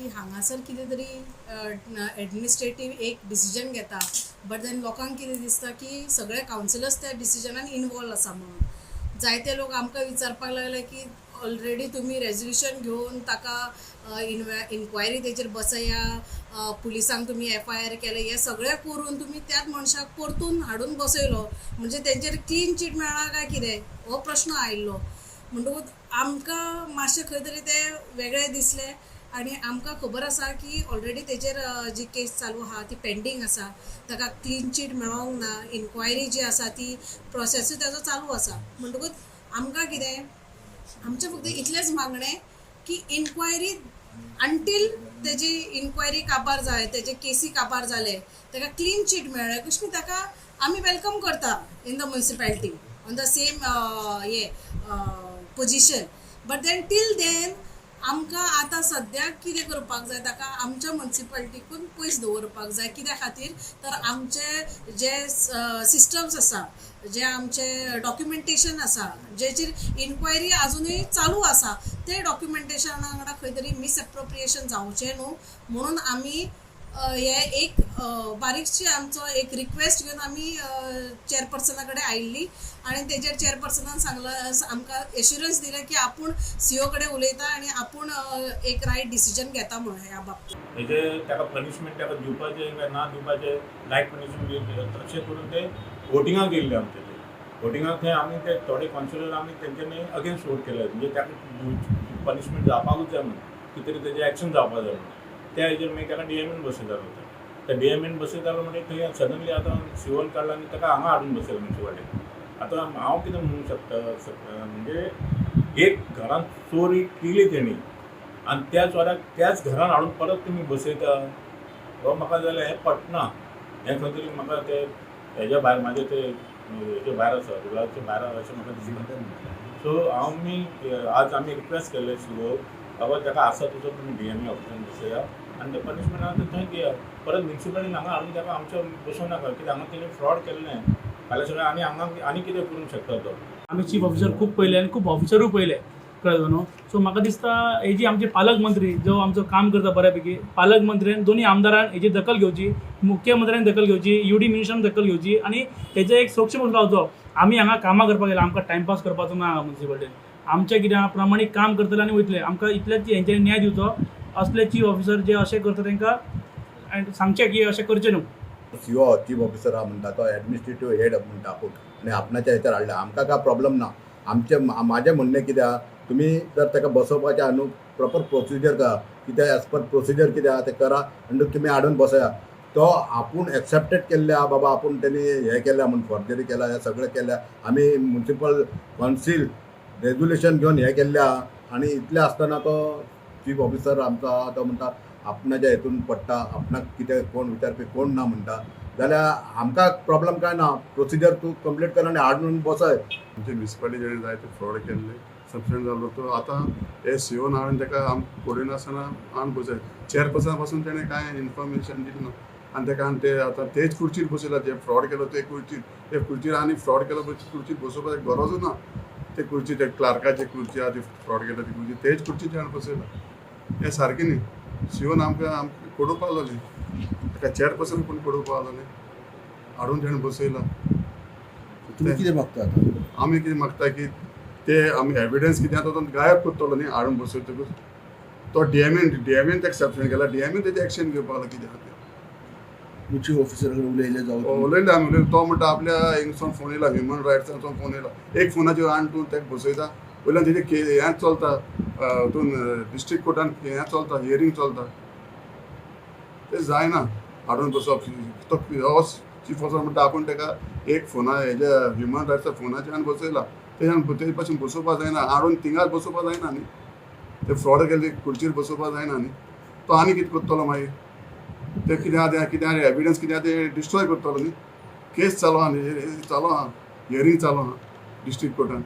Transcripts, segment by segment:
की हांगासर कितें तरी एडमिनिस्ट्रेटीव एक डिसिजन घेता बट देन लोकांक कितें दिसता की सगळे कावन्सिलर्स त्या डिसिजनान इनवॉल्व आसा म्हणून. जायते लोक आमकां विचारपाक लागले की ऑलरेडी तुमी रेजोल्युशन घेवन ताका इन्क्वायरी तेचेर बसया, पुलिसांक तुमी FIR केले, हे सगळें करून तुमी त्याच मनशाक परतून हाडून बसयलो म्हणजे तेंचेर क्लीन चीट मेळ्ळा काय कितें हो प्रश्न आयिल्लो. म्हणटकूच आमकां मातशें खंय तरी तें वेगळें दिसलें आनी आमकां खबर आसा की ऑलरेडी तेचेर जी केस चालू आहा ती पेंडींग आसा, ताका क्लीन चीट मेळोंक ना, इन्क्वायरी जी आसा ती प्रोसेसूय तेजो चालू आसा. म्हणटकूच आमकां कितें आमचें फक्त इतलेंच मागणें की इन्क्वायरी अंटील तेजी इन्क्वायरी काबार जाय, तेजे केसी काबार जाले, ताका क्लीन चीट मेळ्ळें कशें ताका आमी वेलकम करता in the municipality on the same position. But then till then आमकां आतां सद्याक कितें करपाक जाय, ताका आमच्या म्युनिसिपॅलिटीकून पयस दवरपाक जाय. कित्या खातीर तर आमचे जे सिस्टम्स आसा, जे आमचे डॉक्युमेंटेशन आसा, जेचेर इन्क्वायरी आजुनूय चालू आसा, ते डॉक्युमेंटेशना वांगडा खंय तरी मिसएप्रोप्रिएशन जावचें न्हू म्हणून आमी हे एक बारीकशी आमचो एक रिक्वेस्ट घेवन आमी चेअरपर्सना कडेन आयिल्ली आनी तेजेर चेअरपर्सनान सांगलां, आमकां एश्युरन्स दिलें की आपूण CO कडेन उलयता आनी आपूण एक रायट डिसिजन घेता म्हणून ह्या बाबतींत. हेजे ताका पनिशमेंट ताका दिवपाचें काय ना दिवपाचें, लायक पनिशमेंट तशें करून ते वोटिंगाक गेल्ले आमचे ते वोटिंगाक थंय आमी ते थोडे कावन्सिलर आमी तेंच्यांनी अगेन्स्ट वोट केले म्हणजे ताका पनिशमेंट जावपाकूच जाय म्हणून कितें तरी तेजें एक्शन जावपाक जाय म्हणून त्या हेजेर मागीर ताका DMN बसयतालो होता. त्या DMN बसयतालो म्हणजे थंय सडनली आतां सिवल काडला आनी ताका हांगा हाडून बसयलो म्युनिसिपालिटीन. आतां हांव कितें म्हणूंक शकता म्हणजे एक घरांत चोरी केली तेणी आनी त्या चोराक त्याच घरान हाडून परत तुमी बसयता हो म्हाका जाल्यार हें पटना. हें खंय तरी म्हाका ते हेज्या भायर म्हाजे ते हेजे भायर आसा, रुलाचे भायर आसा अशें म्हाका दिसता. सो आज आमी रिक्वेस्ट केले CO बाबा ताका आसा तुजो तुमी DMA ऑफिसान बसया आनी ते पनिशमेंट आसा ते थंय दिया. परत म्युनिसिपालिटीन हांगा हाडून ताका आमच्या बसोवं नाका कित्याक हांगा तेणी फ्रॉड केल्लें फाल्यां सगळें आनी हांगा आनी कितें करूंक शकता तो. आमी चीफ ऑफिसर खूब पयले आनी खूब ऑफिसरूय पयले कळ्ळें न्हू. सो म्हाका दिसता हेजी आमचे पालक मंत्री जो आमचो काम करता बऱ्यापैकी, पालक मंत्र्यान दोन्ही आमदारान हेजी दखल घेवची, मुख्यमंत्र्यान दखल घेवची, UD मिनिस्टरान दखल घेवची आनी हेजो एक सूक्ष्म लावचो. आमी हांगा कामां करपाक गेला, आमकां टायमपास करपाचो ना म्युनिसिपालिटीन. आमचें कितें प्रामाणीक काम करतले आनी वयतले. आमकां इतलेच हेंच्यांनी न्याय दिवचो. असले चीफ ऑफिसर जे अशें करता तांकां सांगचें की अशें करचें न्हू. CO चीफ ऑफिसर हा म्हणटा तो एडमिनिस्ट्रेटीव हेड म्हणटा आपूण आनी आपणाच्या हेचेर हाडला. आमकां काय प्रॉब्लम ना. म्हाजें म्हणणें कितें आहा, तुमी जर ताका बसोवपाचें आहा न्हू प्रॉपर प्रोसिजर करा, कितें एज पर प्रोसिजर कितें आहा तें करा आनी तुमी हाडून बसया. तो आपूण एक्सेप्टेड केल्ले आहा बाबा, आपूण तेणी हें केल्या म्हणून फॉर्जरी केल्या, हें सगळें केल्या. आमी म्युनिसिपल कावन्सील रेजोल्युशन घेवन हें केल्लें आहा आनी इतलें आसतना तो चीफ ऑफिसर आमचो आहा तो म्हणटा आपणाच्या हेतून पडटा, आपणाक कितें कोण विचारपी कोण ना म्हणटा. जाल्यार आमकां प्रॉब्लम काय ना. प्रोसिजर तूं कंप्लीट कर आनी हाडून बसय. आमचे म्युनिसिपालिटीचे जायते फ्रॉड केल्ले सबस्टंट जाल्लो तो आतां हे CO हाडून ताका पडून नासतना हाडून बसय. चेअरपर्सना पासून तेणें कांय इन्फॉर्मेशन दिलें ना आनी ताका आनी ते आतां तेच खुर्चीर बसयला जे फ्रॉड केलो ते खुर्चीर आनी फ्रॉड केलो खुर्चीर बसोवपाक गरजूच ना. ते खुर्ची ते क्लार्काची खुर्ची आहा ती फ्रॉड केला ती खुर्ची तेच खुर्चीचेर हाडून बसयला. हें सारकें न्ही. CO आमकां पडोवपाक लागलें, ताका चेअरपर्सन कोण पडोवपाक लागलें, हाडून तेणें बसयला. तुमी कितें मागता आतां? आमी कितें मागता की ते आमी एविडन्स कितें आसा तो गायब करतलो न्ही हाडून बसयतकूच. तो DMN ताका सस्पेंड केला, DMN तेजें एक्शन घेवपाक लागला कितें आहा तें. चीफ ऑफिसर कडेन उलयले जावं उलयले आमी उलयले. तो म्हणटा आपल्या हिंगसून फोन येयला, ह्युमन रायट्साचो फोन येयला. एक फोनाचेर आनी तूं ताका बसयता वयल्यान तेजें हें चलता, तूं डिस्ट्रिक्ट कोर्टान हें चलता, हियरींग चलता. तें जायना हाडून बसप. तो चीफ ऑफिसर म्हणटा आपूण ताका एक फोना हेज्या ह्युमन रायट्सा फोनाचेर आनी बसयला, तेजे पासून बसोवपाक जायना, हाडून थिंगाच बसोवपाक जायना न्ही. ते फ्रॉड केल्ले खुर्चीर बसोवपाक जायना न्ही. तो आनी कितें करतलो मागीर? ते कितें आहा एविडन्स कितें आहा ते डिस्ट्रॉय करतलो न्ही. केस चालू आहा न्ही, चालू आहा, हियरींग चालू आहा डिस्ट्रिक्ट कोर्टान.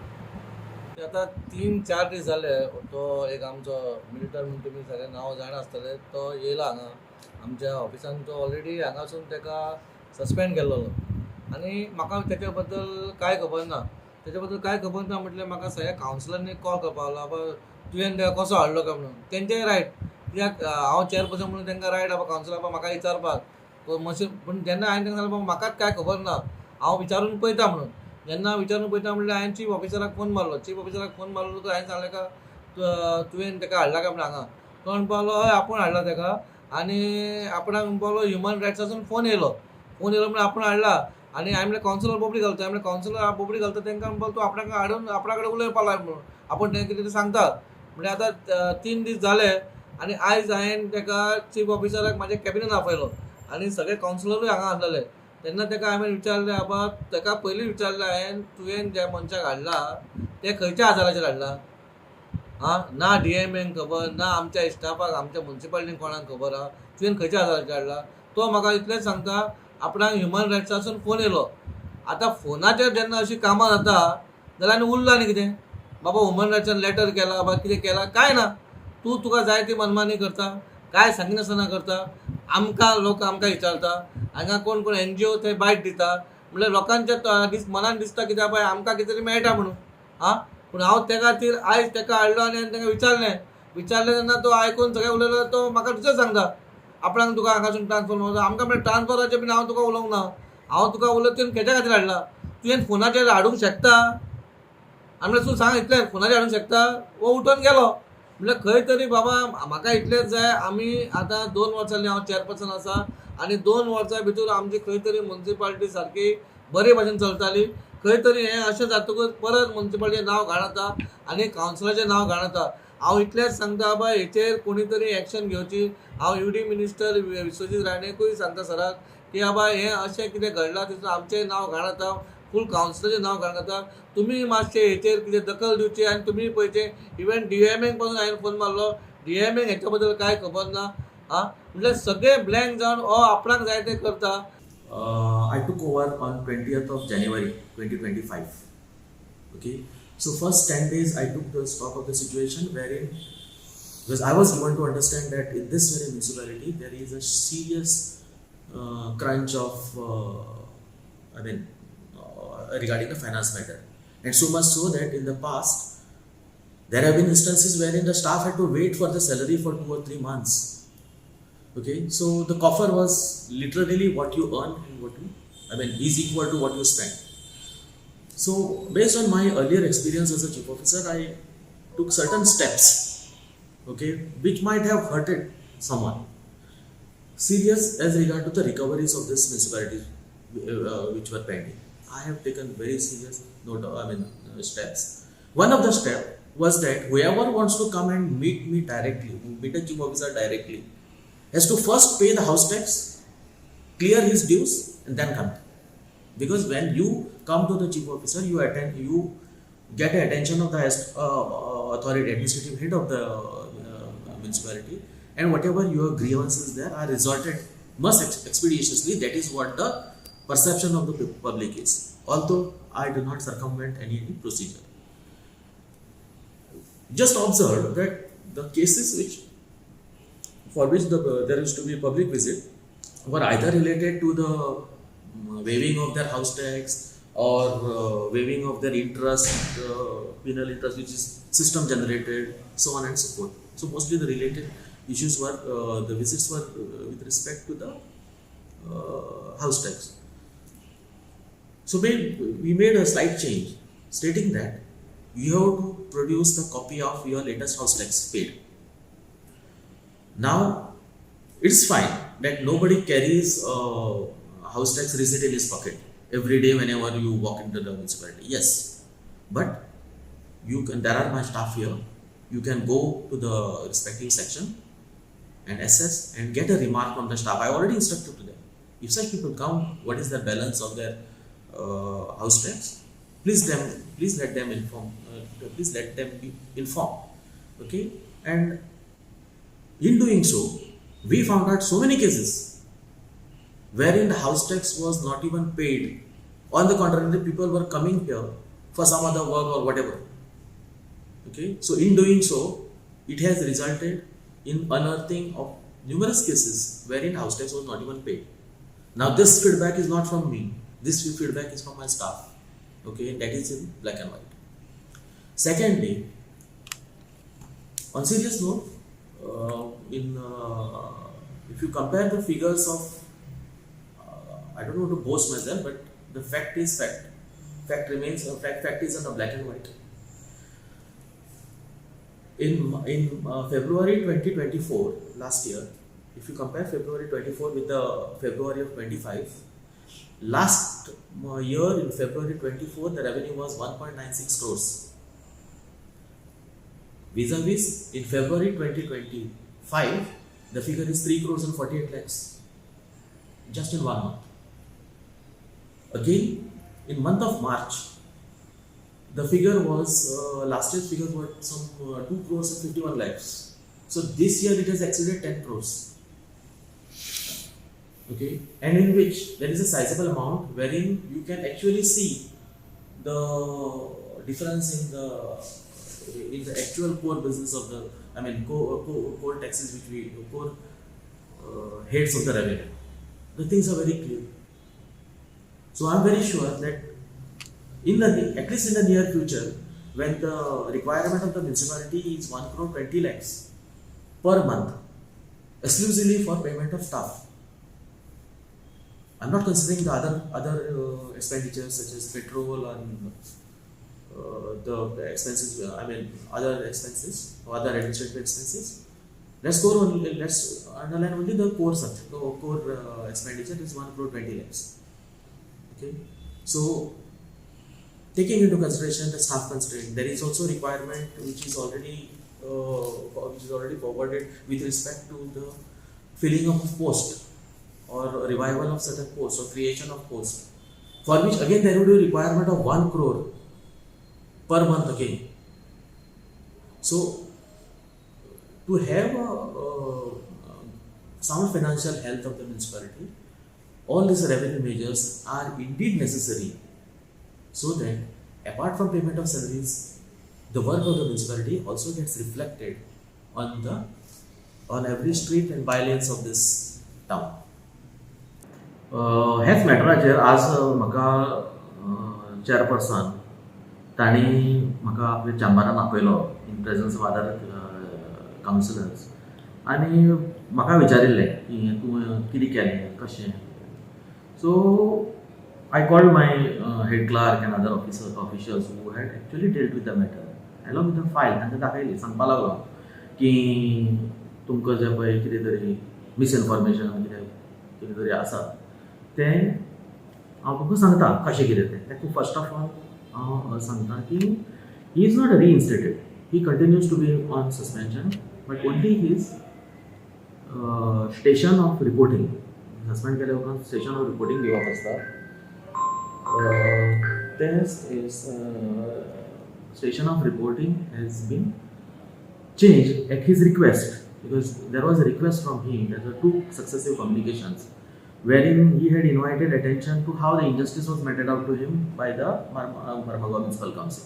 आतां 3-4 दीस जाले तो एक आमचो मिलिटर म्हणून तुमी सगळे नांव जाणा आसतले तो येयला हांगा आमच्या ऑफिसान. तो ऑलरेडी हांगासून ताका सस्पेंड केल्लो आनी म्हाका तेच्या बद्दल कांय खबर ना. तेच्या बद्दल कांय खबर ना म्हटल्यार म्हाका सगळ्या कावन्सिलरांनी कॉल करपाक लागलो, बाबा तुवें ताका कसो हाडलो काय म्हणून. तेंचेय रायट, कित्याक हांव चेअरपर्सन म्हणून तांकां रायट आहा कावन्सिलर म्हाका विचारपाक मातशें पूण जेन्ना हांवें तांकां सांगलें म्हाकाच कांय खबर ना हांव विचारून पळयता म्हणून जेन्ना विचारून पळयता म्हणल्यार हांवें चीफ ऑफिसराक फोन मारलो तर हांवें सांगलें का तुवें ताका हाडला काय म्हणून हांगा तो म्हणपाक लागलो हय आपूण हाडला ताका आनी आपणाक म्हणपाक लागलो ह्युमन रायट्सासून फोन येयलो म्हणून आपूण हाडला आनी हांवें म्हणलें कावन्सिलर बोबडी घालता हांवें कावन्सिलर बोबडी घालता तांकां म्हणपाक तूं आपणाक हाडून आपणा कडेन उलयपाक लाय म्हणून आपूण तें कितें सांगता म्हणजे आतां 3 दीस जाले आनी आयज हांवें ताका चीफ ऑफिसराक म्हाज्या कॅबिनेंत आपयलो आनी सगळे कावन्सिलरूय हांगा आसलेले तेन्ना ताका हांवें विचारलें बाबा ताका पयलीं विचारलें हांवें तुवें ज्या मनशाक हाडला ते खंयच्या आदाराचेर हाडला ना DMAक खबर ना आमच्या स्टाफाक आमच्या म्युन्सिपालिटीन कोणाक खबर आहा तुवें खंयच्या आदाराचेर हाडला तो म्हाका इतलेंच सांगता आपणाक ह्युमन रायट्सासून फोन येयलो आतां फोनाचेर जेन्ना अशीं कामां जाता जाल्यार आनी उरलां न्ही कितें बाबा ह्युमन रायट्सान लेटर केला बा कितें केला काय ना तुका जाय ती मनमानी करता काय सांगिनासतना करता लोक आमकां विचारता हांगा कोण कोण NGO थंय बायट दिता म्हणल्यार लोकांच्या मनान दिसता कित्याक बाय आमकां कितें तरी मेळटा म्हणून पूण हांव त्या खातीर आयज ताका हाडलो आनी हांवें ताका विचारलें तेन्ना तो आयकून सगळें उलयलो तो म्हाका दुसरें सांगता आपणाक तुका हांगासून ट्रान्सफर म्हणून आमकां म्हणल्यार ट्रान्सफराचें बीन हांव तुका उलोवंक ना हांव तुका उलयता तुवें खंयच्या खातीर हाडला तुवें फोनाचेर हाडूंक शकता आनी तूं सांग इतलें फोनाचेर हाडूंक शकता वो उठून गेलो म्हणल्यार खंय तरी बाबा म्हाका इतलेंच जाय आमी आतां 2 वर्सां जालीं हांव चेअरपर्सन आसा आनी 2 वर्सां भितर आमची खंय तरी म्युन्सिपालिटी सारकी बरे भाशेन चलताली खंय तरी हें अशें जातकूच परत म्युन्सिपालिटीचें नांव घाणता आनी कावन्सिलराचें नांव घाणता हांव इतलेंच सांगता बाबा हेचेर कोणी तरी एक्शन घेवची हांव UD मिनिस्टर विश्वजीत राणेकूय सांगता सराक की बाबा हें अशें कितें घडलां तितून आमचें नांव घाणता फूल कावन्सिलराचें नांव घाणता तुमी मातशें हेचेर कितें दखल दिवची आनी तुमी पळयचें इवन DMAक पासून हांवें फोन मारलो DMAक हेच्या बद्दल कांय खबर ना म्हणल्यार सगळे ब्लँक जावन हो आपणाक जाय तें करता. I took over on 20th of January 2025. Okay, so first 10 days I took the stock of the situation wherein, because I was given to understand that in this very municipality there is a serious crunch of, regarding the finance matter, and so much so that in the past there have been instances wherein the staff had to wait for the salary for 2 or 3 months. Okay, so the coffer was literally what you earn and is equal to what you spend. So based on my earlier experience as a chief officer, I took certain steps, okay, which might have hurted someone. Serious as regard to the recoveries of this municipality which were pending. I have taken very serious steps. One of the steps was that whoever wants to come and meet me directly, meet a chief officer directly, has to first pay the house tax, clear his dues, and then come. Because when you come to the chief officer, you get the attention of the authority, administrative head of the municipality, and whatever your grievances there are resolved must expeditiously. That is what the perception of the public is. Although I do not circumvent any procedure. Just observe that the cases for which there used to be public visit were either related to the waiving of their house tax or waiving of their interest, penal interest, which is system generated, so on and so forth. So mostly the related issues were, the visits were with respect to the house tax. So we made a slight change stating that you have to produce the copy of your latest house tax paid. Now, it's fine that nobody carries house tax receipt in his pocket every day whenever you walk into the municipality. Yes, but there are my staff here. You can go to the respective section and assess and get a remark from the staff. I already instructed to them. If such people come, what is the balance of their house tax? Please let them inform. Please let them be informed. Okay, and in doing so, we found out so many cases wherein the house tax was not even paid. On the contrary, the people were coming here for some other work or whatever. Okay, so in doing so, it has resulted in unearthing of numerous cases wherein house tax was not even paid. Now, this feedback is not from me. This feedback is from my staff. Okay, that is in black and white. Secondly, on serious note, if you compare the figures of, I don't want to boast myself, but the fact is fact. Fact remains fact is in a black and white. In February 2024 last year, if you compare February 24 with the February of 25, last year in February 24 the revenue was 1.96 crores. Vis-a-vis in February 2025 the figure is 3 crores and 48 lakhs just in 1 month. Again, in month of March, the figure was, last year's figures were some 2 crores and 51 lakhs. So this year it has exceeded 10 crores. Okay, and in which there is a sizable amount wherein you can actually see the difference in the actual core business of the, core taxes which we, core heads of the revenue. The things are very clear. So I am very sure that at least in the near future, when the requirement of the municipality is 1 crore 20 lakhs per month, exclusively for payment of staff. I'm not considering the other expenditures such as petrol and the expenses. Other expenses or other administrative expenses. Let's underline only the core subject. The core expenditure is 1 crore 20 lakhs. Okay, so taking into consideration the staff constraint, there is also requirement which is already forwarded with respect to the filling of post or revival of certain posts or creation of posts, for which again there would be a requirement of 1 crore per month again. So to have a sound financial health of the municipality, all these revenue measures are indeed necessary, so that apart from payment of salaries, the work of the municipality also gets reflected on every street and bylanes of this town. हेच मॅटराचेर आज म्हाका chairperson तांणी म्हाका आपल्या चॅम्बरान आपयलो in presence of other councillors आनी म्हाका विचारिल्लें की तूं कितें केलें कशें. So I called my head clerk and other officials who had actually dealt with the matter. Along with the file, तांकां दाखयली, सांगपा लागलो की तुमकां जें पळय कितें तरी मिसइन्फॉर्मेशन कितें तरी आसा तें हांव तुमकां सांगता कशें कितें तें. ताका फर्स्ट ऑफ ऑल हांव सांगता की he is not reinstated, he continues to be on suspension, but only his station of reporting, suspend केल्या उपरांत स्टेशन ऑफ रिपोर्टिंग दिवप आसता. Station of reporting has been changed at his request, because there was a request from him. There were 2 successive communications wherein he had invited attention to how the injustice was meted out to him by the Mormugao Municipal Council.